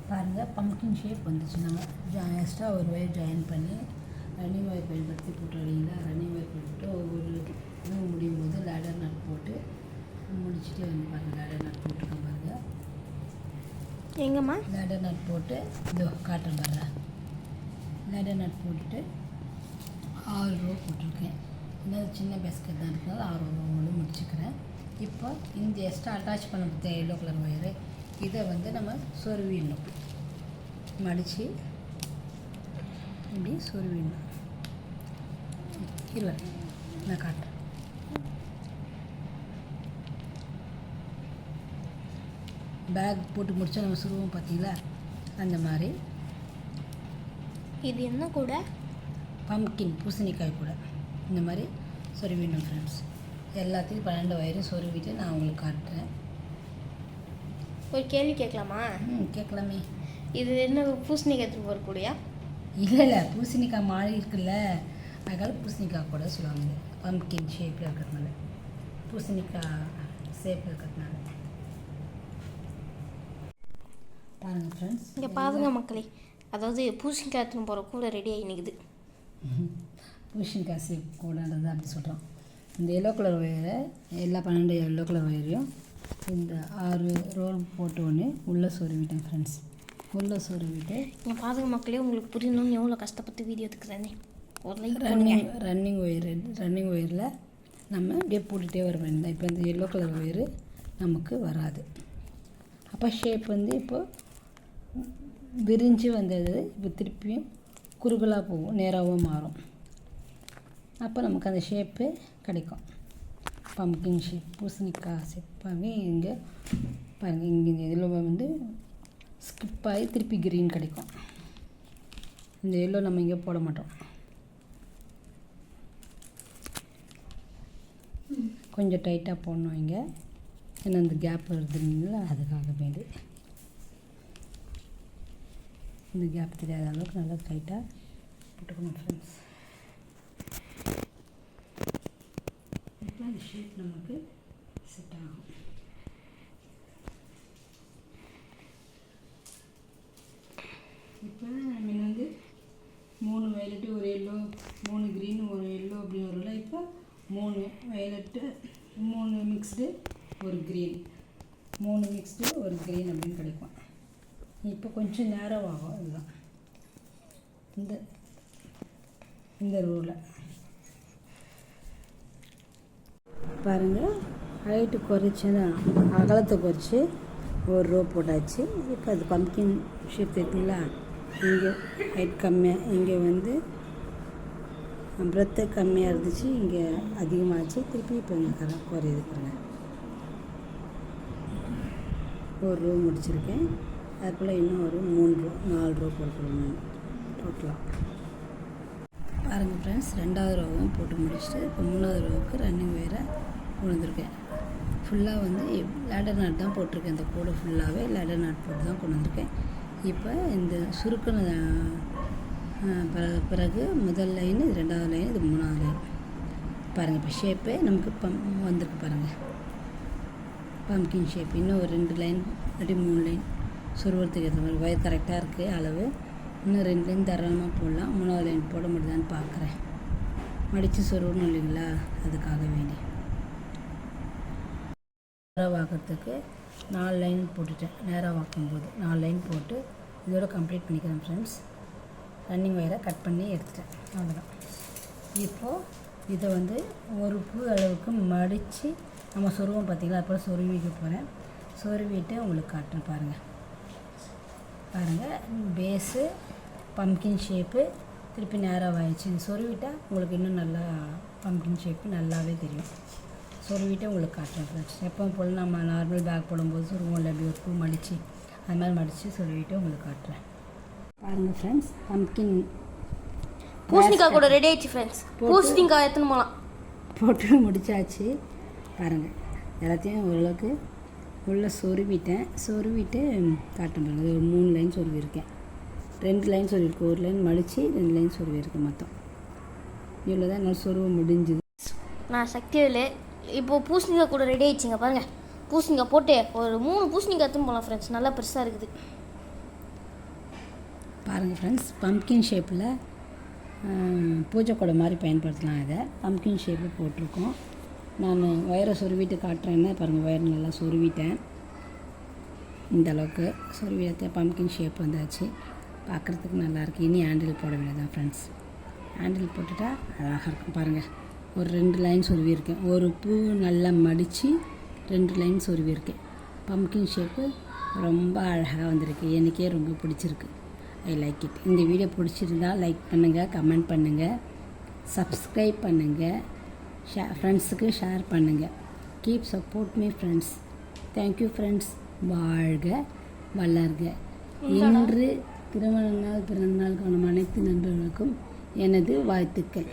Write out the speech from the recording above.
பாருங்கள் pumpkin shape வந்துச்சு. நம்ம எக்ஸ்ட்ரா ஒரு ஒயர் ஜாயின் பண்ணி ரன்னிங் ஒயர் பயன்படுத்தி போட்டு வரீங்களா, ரன்னிங் ஒயர் போட்டு ஒவ்வொரு இதுவும் முடியும் போது லேடர் நட் போட்டு முடிச்சுட்டே வந்து பாருங்கள். லேடர் நட் போட்டுருக்கேன் பாருங்கள். எங்கம்மா லேடர் நட் போட்டு இதோ காட்டுறேன் பாருங்கள். லேடர் நட் போட்டுட்டு 6 ரோ போட்டிருக்கேன். இன்னும் சின்ன பேஸ்கெட் தான் இருக்கிறது 6 ரோ முடிச்சுக்கிறேன். இப்போ இந்த எக்ஸ்ட்ரா அட்டாச் பண்ண கொடுத்த எல்லோ கலர் ஒயரு இதை வந்து நம்ம சொருவிடணும். மடித்து இப்படி சொருவிடணும். இல்லை நான் காட்டுறேன். பேக் போட்டு முடித்தா நம்ம சொருவோம் பார்த்தீங்களா, அந்த மாதிரி. இது என்ன கூட பம்கின் பூசணிக்காய் கூட இந்த மாதிரி சொருவிடணும் ஃப்ரெண்ட்ஸ். எல்லாத்தையும் 12 வயரும் சொருவிட்டு நான் உங்களுக்கு காட்டுறேன். ஒரு கேள்வி கேட்கலாமா? கேட்கலாமே. இது என்ன பூசணிக்காய் எடுத்துகிட்டு போகக்கூடியா? இல்லை பூசணிக்காய் மாறி இருக்குல்ல, அதனால் பூசணிக்காய் கூட சொல்லுவாங்க. பம்கின் ஷேப்பில் இருக்கிறதுனால, பூசணிக்காய் ஷேப்பில் இருக்கிறதுனால. பாருங்கள் ஃப்ரெண்ட்ஸ், இங்கே பாருங்க மக்களே, அதாவது பூசணிக்காய் எடுத்துன்னு போகிற கூட ரெடி ஆகி நிற்குது. பூசணிக்காய் ஷேப் கூடன்றது அப்படி சொல்கிறோம். இந்த எல்லோ கலர் ஒயரை எல்லா 12 எல்லோ கலர் ஒயரையும் இந்த 6 ரோல் போட்டு ஒன்று உள்ளே சொருவிட்டேன் ஃப்ரெண்ட்ஸ். உள்ளே சொருவிட்டு இங்கே பாருங்க மக்களே, உங்களுக்கு புரியணும்னு எவ்வளோ கஷ்டப்பட்டு வீடியோ எடுத்துக்கிறேனே. ஒரு லைக் ரன்னிங் ஒயரில் நம்ம அப்படியே போட்டுகிட்டே வர வேண்டாம். இப்போ இந்த எல்லோ கலர் ஒயரு நமக்கு வராது. அப்போ ஷேப் வந்து இப்போது விரிஞ்சு வந்தது இப்போ திருப்பியும் குறுகலாக போகும், நேராகவும் மாறும். அப்போ நமக்கு அந்த ஷேப்பு கிடைக்கும். பம்கின் ஷேப், பூசணிக்காய் ஷேப் பாருங்கள். இங்கே பாருங்கள், இங்கே இதில் வந்து ஸ்கிப் ஆகி திருப்பி கிரீன் கிடைக்கும். இந்த எல்லோ நம்ம இங்கே போட மாட்டோம். கொஞ்சம் டைட்டாக போடணும் இங்கே, ஏன்னா அந்த கேப் வருதுங்களா, அதுக்காக வேண்டி இந்த கேப் தெரியாத அளவுக்கு நல்லா டைட்டாக போட்டுக்கணும் ஃப்ரெண்ட்ஸ். இப்போ அந்த ஷேப் நமக்கு செட் ஆகும். இப்போ நம்ம வந்து 3 வயலட்டு ஒரு எல்லோ, 3 க்ரீன் ஒரு எல்லோ அப்படி வரும்ல. இப்போ 3 வயலட்டு 3 மிக்ஸ்டு ஒரு க்ரீன், 3 மிக்ஸ்டு ஒரு க்ரீன் அப்படின்னு கிடைக்கும். இப்போ கொஞ்சம் நேரம் ஆகும். இதுதான் இந்த ரோவில் பாருங்கள். ஹைட்டு குறைச்சி தான் அகலத்தை குறைச்சி ஒரு ரோ போட்டாச்சு. இப்போ அது பம்கின் ஷேப் இருக்குங்களா, இங்கே ஹைட் கம்மியாக, இங்கே வந்து பிரெத்து கம்மியாக இருந்துச்சு, இங்கே அதிகமாகிடுச்சு. திருப்பி இப்போ இங்கே குறையுது பாருங்கள். ஒரு ரோ முடிச்சிருக்கேன். அதுபோல் இன்னும் ஒரு 3 ரோ 4 ரோ போட்டுருவேன் டோட்டலாக. பாருங்கள் ஃப்ரெண்ட்ஸ், 2வது ரோவும் போட்டு முடிச்சுட்டு இப்போ 3வது ரோவுக்கு ரன்னிங் ஒயரை கொண்டுருக்கேன். ஃபுல்லாக வந்து லேடர் நாட் தான் போட்டிருக்கேன். இந்த கூடை ஃபுல்லாகவே லேடர் நாட் போட்டு தான் கொண்டு வந்திருக்கேன். இப்போ இந்த சுருக்கின பிறகு முதல் லைனு, இது 2வது லைன், இது 3வது லைன். பாருங்கள், இப்போ ஷேப்பே நமக்கு வந்திருக்கு பாருங்கள். Pumpkin shape. இன்னும் ஒரு 2 லைன் இல்லாட்டி 3 லைன் சுருவத்துக்கு ஏற்ற மாதிரி ஒயர் கரெக்டாக இருக்குது அளவு. இன்னும் 2 லைன் தாராளமாக போடலாம். 3வது லைன் போட முடியுதான்னு பார்க்குறேன். மடித்து சொருவணும் இல்லைங்களா, அதுக்காக வேண்டி. நேராக வாக்கிறதுக்கு 4 லைன் போட்டுட்டேன். நேராக வாக்கும்போது 4 லைன் போட்டு இதோட கம்ப்ளீட் பண்ணிக்கிறேன் ஃப்ரெண்ட்ஸ். ரன்னிங் ஒயரை கட் பண்ணி எடுத்துட்டேன். அவ்வளோதான். இப்போது இதை வந்து ஒரு பூ அளவுக்கு மடித்து நம்ம சொருவோம் பார்த்திங்களா, அப்புறம் சொருவிக்க போகிறேன். சொருவிட்டு உங்களுக்கு காட்டுறேன் பாருங்கள். பேஸு பம்கின் ஷேப்பு திருப்பி நேராக ஆயிடுச்சு. சொருவிட்டால் உங்களுக்கு இன்னும் நல்லா பம்கின் ஷேப்பு நல்லாவே தெரியும். சொருவிட்டு உங்களுக்கு காட்டுறேன் ஃப்ரெண்ட்ஸ். எப்பவும் போல் நம்ம நார்மல் பேக் போடும்போது சொருவோம் இல்லை, அப்படி ஒரு பூ மடித்து அது மாதிரி மடித்து சொருவிட்டு உங்களுக்கு காட்டுறேன். பாருங்கள் ஃப்ரெண்ட்ஸ், பம்கின் பூசணிக்காய் கூட ரெடி ஆயிடுச்சு ஃப்ரெண்ட்ஸ். பூசணிக்காய் எத்தனை போகலாம் போட்டு முடிச்சாச்சு. பாருங்கள், எல்லாத்தையும் ஓரளவுக்கு உள்ளே சொருவிட்டு காட்டன் பாருங்கள். ஒரு 3 லைன் சொருவிருக்கேன், 2 லைன் சொருவிருக்கு, ஒரு லைன் மடித்து 2 லைன் சொருவிருக்கு. மொத்தம் இவ்வளோ தான் என்னால் சொருவ முடிஞ்சுது. நான் சக்திவேலு. இப்போது பூசணிக்காய் கூட ரெடி ஆயிடுச்சுங்க பாருங்கள். பூசணிக்காய் போட்டு ஒரு 3 பூசணிக்காய் எடுத்துன்னு போகலாம் ஃப்ரெண்ட்ஸ். நல்லா பெருசாக இருக்குது. பாருங்கள் ஃப்ரெண்ட்ஸ், பம்ப்கின் ஷேப்பில் பூஜை கொடை மாதிரி பயன்படுத்தலாம். இதை பம்ப்கின் ஷேப்பில் போட்டிருக்கோம். நான் ஒயரை சொருவிட்டு காட்டுறேன்னா பாருங்கள், ஒயர் நல்லா சொருவிட்டேன். இந்த அளவுக்கு சொருவியத்தை பம்ப்கின் ஷேப் வந்தாச்சு. பார்க்குறதுக்கு நல்லாயிருக்கு. இனி ஹேண்டில் போட வேண்டியதான் ஃப்ரெண்ட்ஸ். ஹேண்டில் போட்டுட்டா அழகாக இருக்கும். பாருங்கள், ஒரு 2 லைன் சொருவியிருக்கேன். ஒரு பூ நல்லா மடித்து 2 லைன் சொருவியிருக்கேன். பம்ப்கின் ஷேப்பு ரொம்ப அழகாக வந்திருக்கு. எனக்கே ரொம்ப பிடிச்சிருக்கு. I like it. இந்த வீடியோ பிடிச்சிருந்தால் லைக் பண்ணுங்கள், கமெண்ட் பண்ணுங்கள், சப்ஸ்கிரைப் பண்ணுங்கள், ஃப்ரெண்ட்ஸுக்கு ஷேர் பண்ணுங்கள். Keep support me friends. Thank you friends. வாழ்க வளர்க. இன்று திருமண நாள், பிறந்த நாள் காணும் அனைத்து நண்பர்களுக்கும் எனது வாழ்த்துக்கள்.